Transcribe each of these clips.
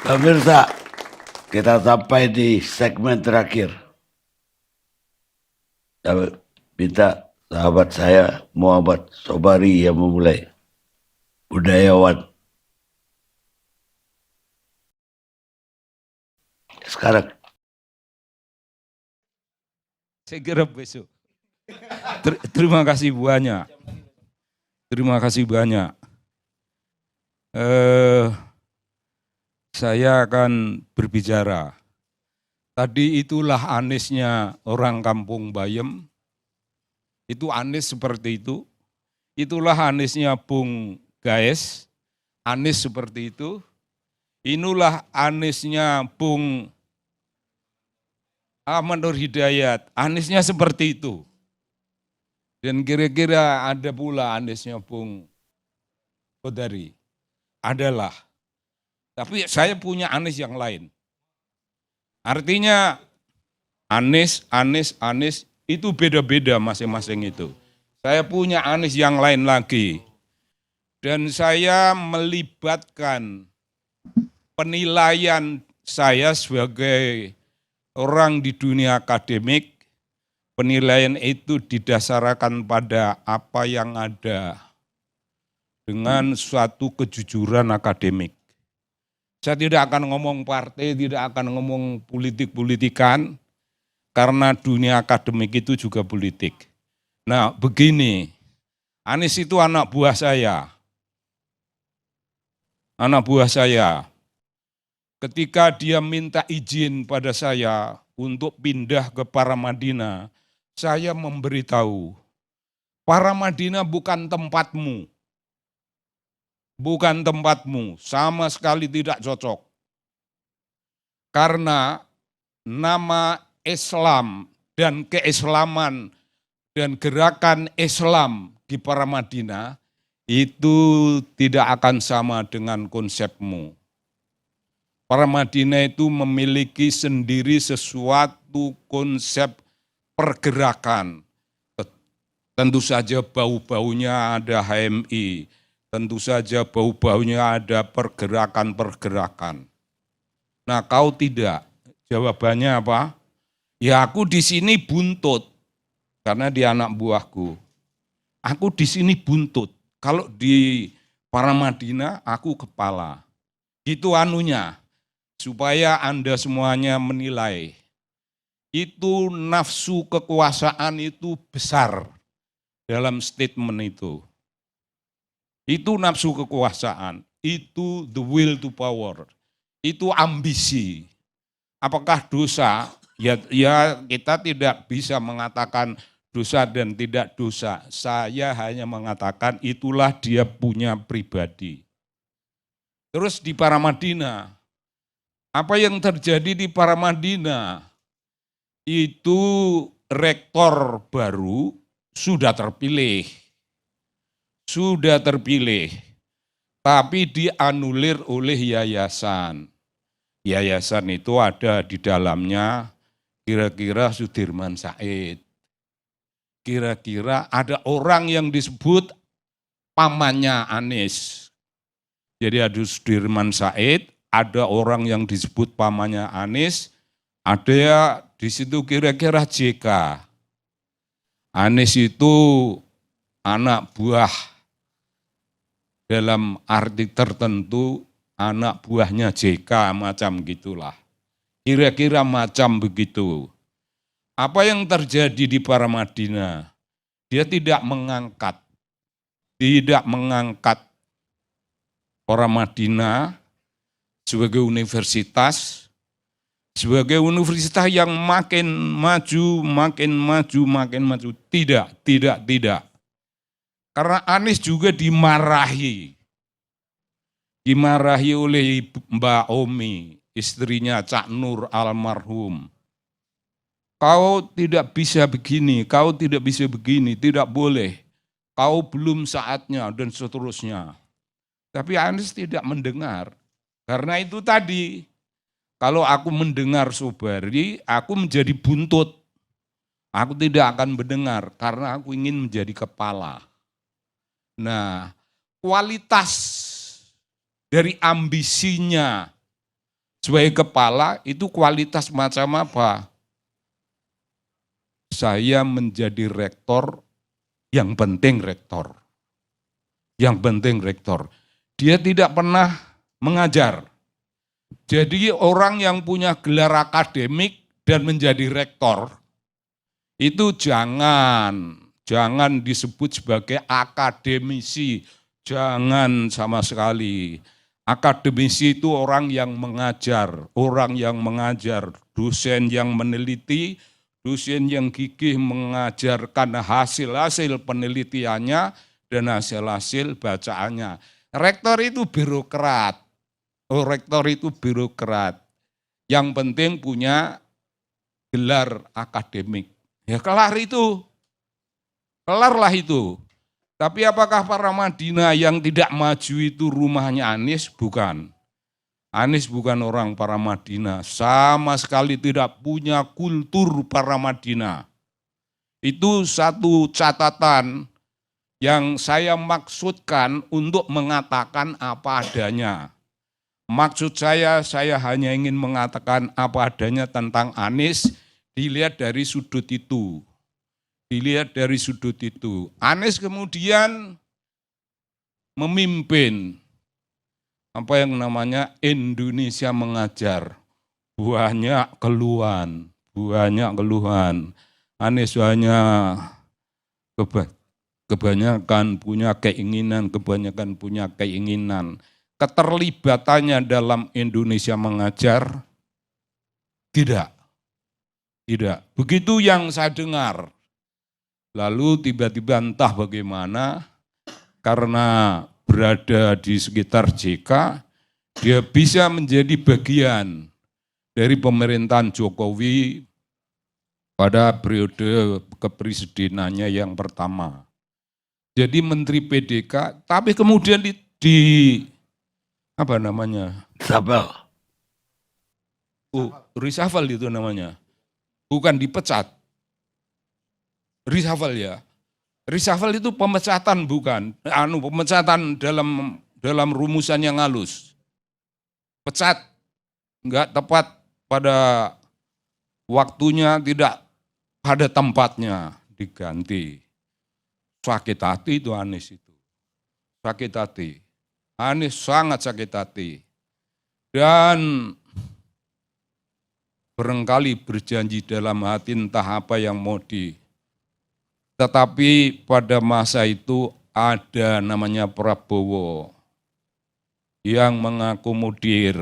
Pemirsa, kita sampai di segmen terakhir. Saya minta sahabat saya Muhammad Sobari yang memulai. Budayawan. Sekarang. Saya kira besok. Terima kasih banyak. Terima kasih banyak. Saya akan berbicara. Tadi itulah Anisnya orang kampung Bayem. Itu Anis seperti itu. Itulah Anisnya Bung Gaes. Anis seperti itu. Inilah Anisnya Bung Ahmad Nur Hidayat. Anisnya seperti itu. Dan kira-kira ada pula Anisnya Bung Kodari. Adalah. Tapi saya punya Anies yang lain. Artinya Anies itu beda-beda masing-masing itu. Saya punya Anies yang lain lagi. Dan saya melibatkan penilaian saya sebagai orang di dunia akademik. Penilaian itu didasarkan pada apa yang ada dengan suatu kejujuran akademik. Saya tidak akan ngomong partai, tidak akan ngomong politik-politikan, karena dunia akademik itu juga politik. Nah begini, Anies itu anak buah saya. Anak buah saya. Ketika dia minta izin pada saya untuk pindah ke Paramadina, saya memberitahu, Paramadina bukan tempatmu. Bukan tempatmu, sama sekali tidak cocok. Karena nama Islam dan keislaman dan gerakan Islam di Paramadina itu tidak akan sama dengan konsepmu. Paramadina itu memiliki sendiri sesuatu konsep pergerakan. Tentu saja bau-baunya ada HMI, tentu saja bau-baunya ada pergerakan-pergerakan. Nah, kau tidak. Jawabannya apa? Ya aku di sini buntut, karena dia anak buahku. Aku di sini buntut. Kalau di Paramadina aku kepala. Itu anunya, supaya Anda semuanya menilai. Itu nafsu kekuasaan itu besar dalam statement itu. Itu nafsu kekuasaan, itu the will to power, itu ambisi. Apakah dosa? Ya kita tidak bisa mengatakan dosa dan tidak dosa. Saya hanya mengatakan itulah dia punya pribadi. Terus di Paramadina, apa yang terjadi di Paramadina? Itu rektor baru sudah terpilih. Sudah terpilih, tapi dianulir oleh yayasan. Yayasan itu ada di dalamnya kira-kira Sudirman Said. Kira-kira ada orang yang disebut pamannya Anies. Jadi ada Sudirman Said, ada orang yang disebut pamannya Anies, ada di situ kira-kira JK. Anies itu anak buah dalam arti tertentu anak buahnya JK macam gitulah. Kira-kira macam begitu. Apa yang terjadi di Paramadina? Dia tidak mengangkat Paramadina sebagai universitas yang makin maju. Tidak. Karena Anies juga dimarahi oleh Mbak Omi, istrinya Cak Nur almarhum. Kau tidak bisa begini, tidak boleh. Kau belum saatnya dan seterusnya. Tapi Anies tidak mendengar. Karena itu tadi, kalau aku mendengar Sobari, aku menjadi buntut. Aku tidak akan mendengar karena aku ingin menjadi kepala. Nah, kualitas dari ambisinya Sebagai kepala itu kualitas macam apa? Saya menjadi rektor, yang penting rektor. Yang penting rektor. Dia tidak pernah mengajar. Jadi orang yang punya gelar akademik dan menjadi rektor, itu jangan disebut sebagai akademisi. Jangan sama sekali. Akademisi itu orang yang mengajar, dosen yang meneliti, dosen yang gigih mengajarkan hasil-hasil penelitiannya dan hasil-hasil bacaannya. Rektor itu birokrat. Rektor itu birokrat. Yang penting punya gelar akademik. Ya kelarlah itu. Tapi apakah para Madinah yang tidak maju itu rumahnya Anies? Bukan. Anies bukan orang para Madinah, sama sekali tidak punya kultur para Madinah. Itu satu catatan yang saya maksudkan untuk mengatakan apa adanya. Maksud saya hanya ingin mengatakan apa adanya tentang Anies, dilihat dari sudut itu. Anies kemudian memimpin apa yang namanya Indonesia mengajar. Banyak keluhan. Anies hanya kebanyakan punya keinginan. Keterlibatannya dalam Indonesia mengajar tidak. Begitu yang saya dengar. Lalu tiba-tiba entah bagaimana, karena berada di sekitar JK, dia bisa menjadi bagian dari pemerintahan Jokowi pada periode kepresidenannya yang pertama. Jadi Menteri PDK, tapi kemudian apa namanya? Reshuffle itu namanya. Bukan dipecat. Reshuffle ya. Reshuffle itu pemecatan bukan. Pemecatan dalam rumusan yang halus. Pecat enggak tepat pada waktunya, tidak pada tempatnya, diganti. Sakit hati itu Anies itu. Sakit hati. Anies sangat sakit hati. Dan barangkali berjanji dalam hati entah apa yang mau tetapi pada masa itu ada namanya Prabowo yang mengakomodir.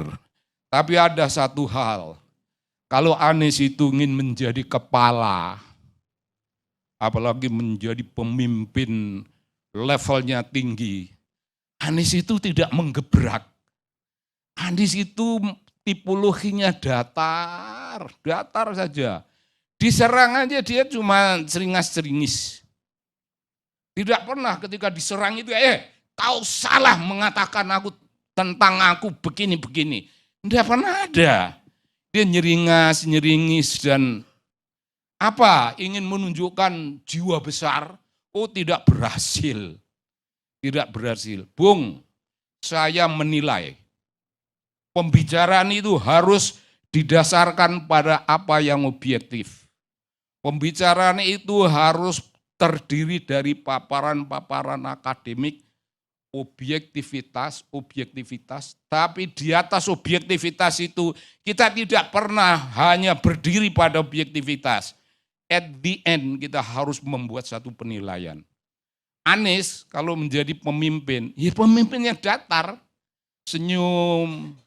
Tapi ada satu hal, kalau Anies itu ingin menjadi kepala, apalagi menjadi pemimpin levelnya tinggi, Anies itu tidak menggebrak. Anies itu tipologinya datar saja. Diserang aja dia cuma seringas-seringis. Tidak pernah ketika diserang itu, kau salah mengatakan tentang aku begini-begini. Tidak pernah ada. Dia nyeringas-nyeringis dan ingin menunjukkan jiwa besar. Tidak berhasil. Bung, saya menilai pembicaraan itu harus didasarkan pada apa yang objektif. Pembicaraan itu harus terdiri dari paparan-paparan akademik, objektivitas, tapi di atas objektivitas itu kita tidak pernah hanya berdiri pada objektivitas. At the end kita harus membuat satu penilaian. Anies kalau menjadi pemimpin, ya pemimpinnya datar, senyum,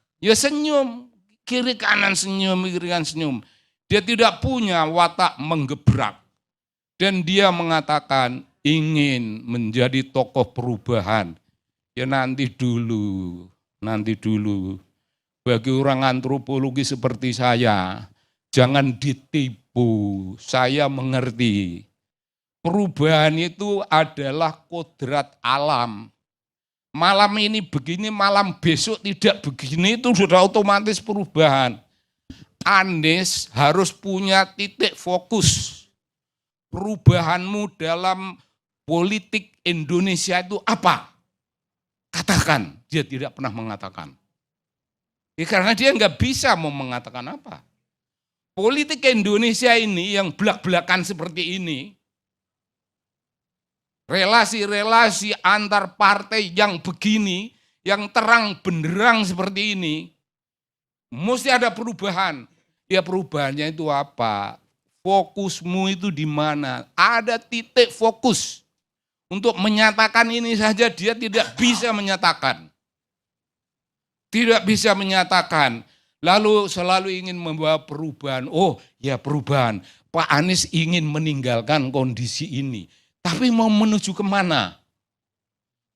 kiri kanan senyum. Dia tidak punya watak menggebrak. Dan dia mengatakan ingin menjadi tokoh perubahan. Ya nanti dulu. Bagi orang antropologi seperti saya, jangan ditipu. Saya mengerti. Perubahan itu adalah kodrat alam. Malam ini begini, malam besok tidak begini, itu sudah otomatis perubahan. Anies harus punya titik fokus. Perubahanmu dalam politik Indonesia itu apa? Katakan, dia tidak pernah mengatakan. Ya, karena dia nggak bisa mau mengatakan apa. Politik Indonesia ini yang belak-belakan seperti ini, relasi-relasi antar partai yang begini, yang terang benderang seperti ini, mesti ada perubahan. Ya perubahannya itu apa? Fokusmu itu di mana? Ada titik fokus. Untuk menyatakan ini saja dia tidak bisa menyatakan. Tidak bisa menyatakan. Lalu selalu ingin membawa perubahan. Oh ya perubahan. Pak Anies ingin meninggalkan kondisi ini. Tapi mau menuju kemana?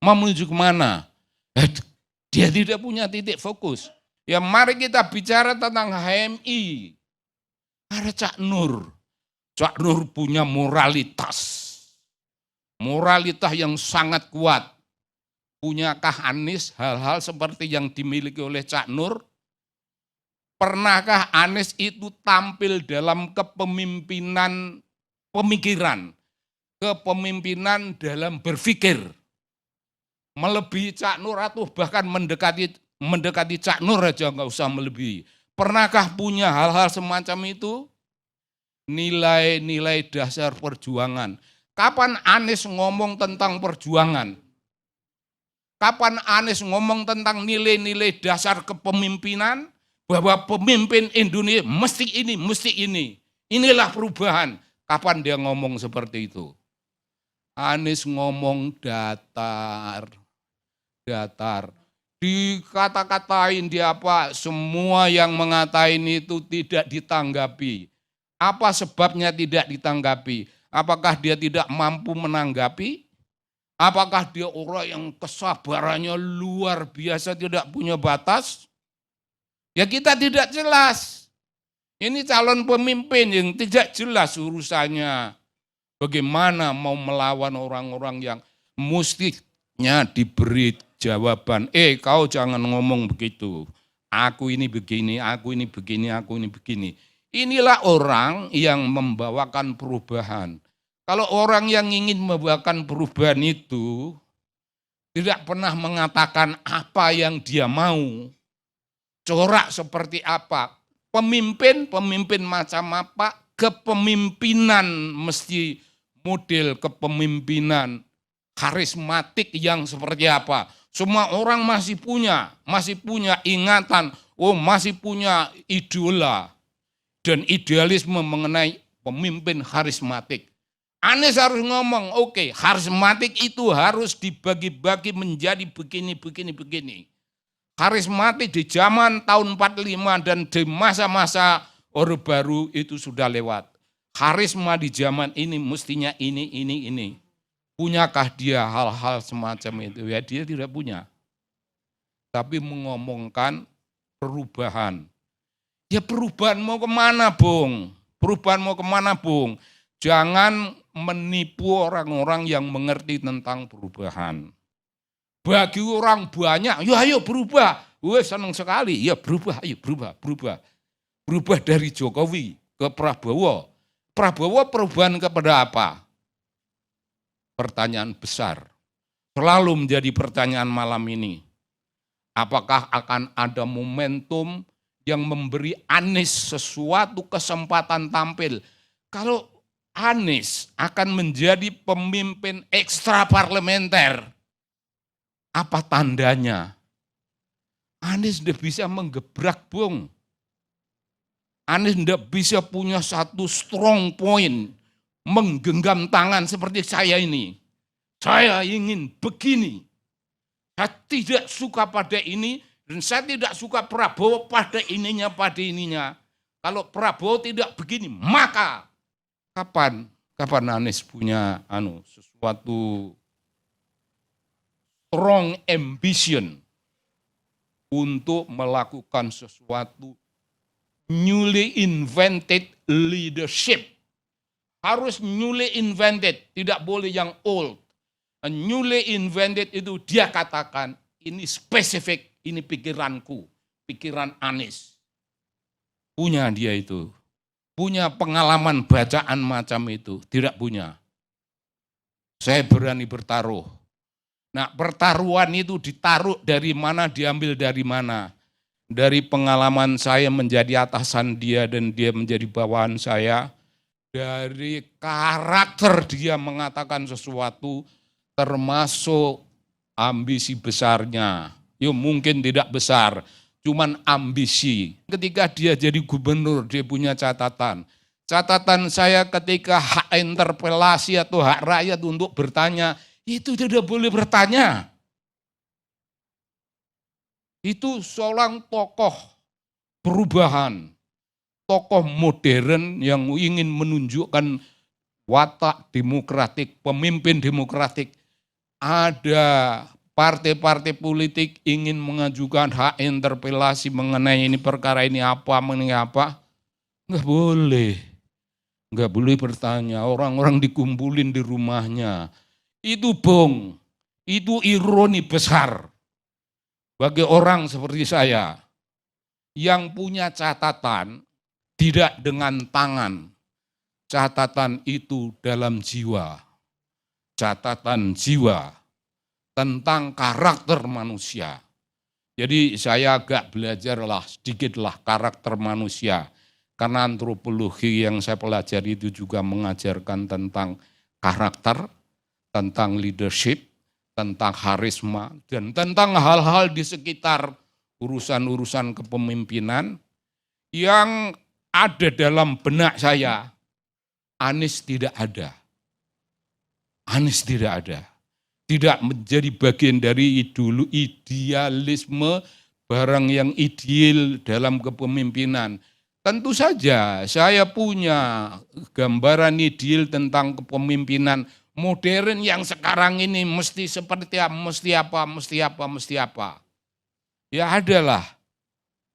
Mau menuju kemana? Dia tidak punya titik fokus. Ya mari kita bicara tentang HMI. Ada Cak Nur. Cak Nur punya moralitas. Moralitas yang sangat kuat. Punyakah Anies hal-hal seperti yang dimiliki oleh Cak Nur? Pernahkah Anies itu tampil dalam kepemimpinan pemikiran, kepemimpinan dalam berpikir, melebihi Cak Nur atau bahkan mendekati Cak Nur aja nggak usah melebihi. Pernahkah punya hal-hal semacam itu? Nilai-nilai dasar perjuangan. Kapan Anies ngomong tentang perjuangan? Kapan Anies ngomong tentang nilai-nilai dasar kepemimpinan? Bahwa pemimpin Indonesia mesti ini, mesti ini. Inilah perubahan. Kapan dia ngomong seperti itu? Anies ngomong datar. Datar. Dikata-katain dia apa? Semua yang mengatain itu tidak ditanggapi. Apa sebabnya tidak ditanggapi? Apakah dia tidak mampu menanggapi? Apakah dia orang yang kesabarannya luar biasa, tidak punya batas? Ya kita tidak jelas. Ini calon pemimpin yang tidak jelas urusannya. Bagaimana mau melawan orang-orang yang mestinya diberi jawaban. Kau jangan ngomong begitu. Aku ini begini, aku ini begini, aku ini begini. Inilah orang yang membawakan perubahan. Kalau orang yang ingin membawakan perubahan itu tidak pernah mengatakan apa yang dia mau. Corak seperti apa, pemimpin macam apa, kepemimpinan mesti model kepemimpinan karismatik yang seperti apa. Semua orang masih punya ingatan, masih punya idola dan idealisme mengenai pemimpin karismatik. Anies harus ngomong, oke, karismatik itu harus dibagi-bagi menjadi begini. Karismatik di zaman tahun 45 dan di masa-masa Orde Baru itu sudah lewat. Karisma di zaman ini mestinya ini. Punyakah dia hal-hal semacam itu? Ya dia tidak punya. Tapi mengomongkan perubahan. Ya perubahan mau kemana, Bung? Perubahan mau kemana, Bung? Jangan menipu orang-orang yang mengerti tentang perubahan. Bagi orang banyak, ya ayo berubah. Wah senang sekali, ya berubah, ayo berubah. Berubah dari Jokowi ke Prabowo. Prabowo perubahan kepada apa? Pertanyaan besar. Selalu menjadi pertanyaan malam ini. Apakah akan ada momentum yang memberi Anies sesuatu kesempatan tampil? Kalau Anies akan menjadi pemimpin ekstra parlementer, apa tandanya? Anies tidak bisa menggebrak, Bung. Anies tidak bisa punya satu strong point, menggenggam tangan seperti saya ini. Saya ingin begini. Saya tidak suka pada ini, dan saya tidak suka Prabowo pada ininya. Kalau Prabowo tidak begini, maka kapan Anies punya sesuatu strong ambition untuk melakukan sesuatu newly invented leadership. Harus newly invented, tidak boleh yang old. Newly invented itu dia katakan, ini spesifik, ini pikiranku, pikiran Anies. Punya dia itu. Punya pengalaman bacaan macam itu, tidak punya. Saya berani bertaruh. Nah pertaruhan itu ditaruh dari mana, diambil dari mana. dari pengalaman saya menjadi atasan dia dan dia menjadi bawahan saya, dari karakter dia mengatakan sesuatu, termasuk ambisi besarnya. Ya mungkin tidak besar, cuman ambisi. Ketika dia jadi gubernur, dia punya catatan. Catatan saya ketika hak interpelasi atau hak rakyat untuk bertanya, itu tidak boleh bertanya. Itu seorang tokoh perubahan, tokoh modern yang ingin menunjukkan watak demokratik, pemimpin demokratik. Ada partai-partai politik ingin mengajukan hak interpelasi mengenai ini perkara ini apa, mengenai apa. Enggak boleh. Enggak boleh bertanya, orang-orang dikumpulin di rumahnya. Itu bong, itu ironi besar bagi orang seperti saya yang punya catatan tidak dengan tangan. Catatan itu dalam jiwa. Catatan jiwa tentang karakter manusia. Jadi saya agak belajarlah sedikitlah karakter manusia. Karena antropologi yang saya pelajari itu juga mengajarkan tentang karakter, tentang leadership, tentang karisma, dan tentang hal-hal di sekitar urusan-urusan kepemimpinan yang ada dalam benak saya. Anies tidak ada. Anies tidak ada. Tidak menjadi bagian dari idealisme barang yang ideal dalam kepemimpinan. Tentu saja saya punya gambaran ideal tentang kepemimpinan modern yang sekarang ini mesti seperti apa, mesti apa. Ya adalah,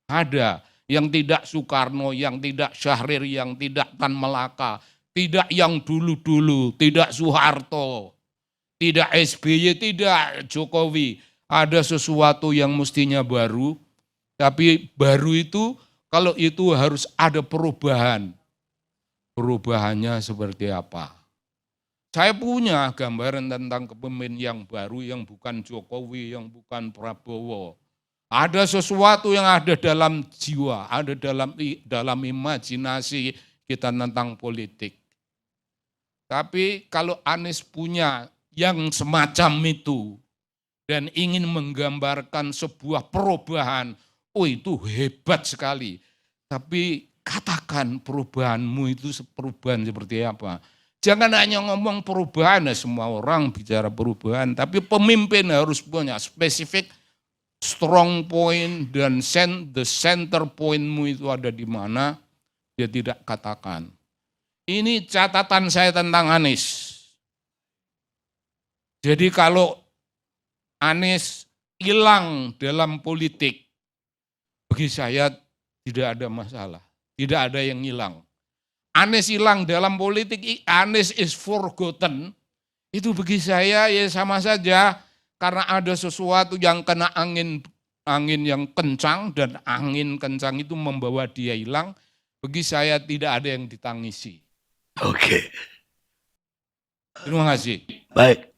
ada yang tidak Soekarno, yang tidak Syahrir, yang tidak Tan Malaka, tidak yang dulu-dulu, tidak Soeharto, tidak SBY, tidak Jokowi. Ada sesuatu yang mestinya baru, tapi baru itu kalau itu harus ada perubahan. Perubahannya seperti apa? Saya punya gambaran tentang kepemimpinan yang baru, yang bukan Jokowi, yang bukan Prabowo. Ada sesuatu yang ada dalam jiwa, ada dalam imajinasi kita tentang politik. Tapi kalau Anies punya yang semacam itu dan ingin menggambarkan sebuah perubahan, oh itu hebat sekali. Tapi katakan perubahanmu itu perubahan seperti apa. Jangan hanya ngomong perubahan, ya semua orang bicara perubahan, tapi pemimpin harus punya spesifik strong point dan the center pointmu itu ada di mana, dia tidak katakan. Ini catatan saya tentang Anies. Jadi kalau Anies hilang dalam politik, bagi saya tidak ada masalah. Tidak ada yang hilang. Anies hilang dalam politik, Anies is forgotten. Itu bagi saya ya sama saja. Karena ada sesuatu yang kena angin yang kencang dan angin kencang itu membawa dia hilang. Bagi saya tidak ada yang ditangisi. Oke. Terima kasih. Baik.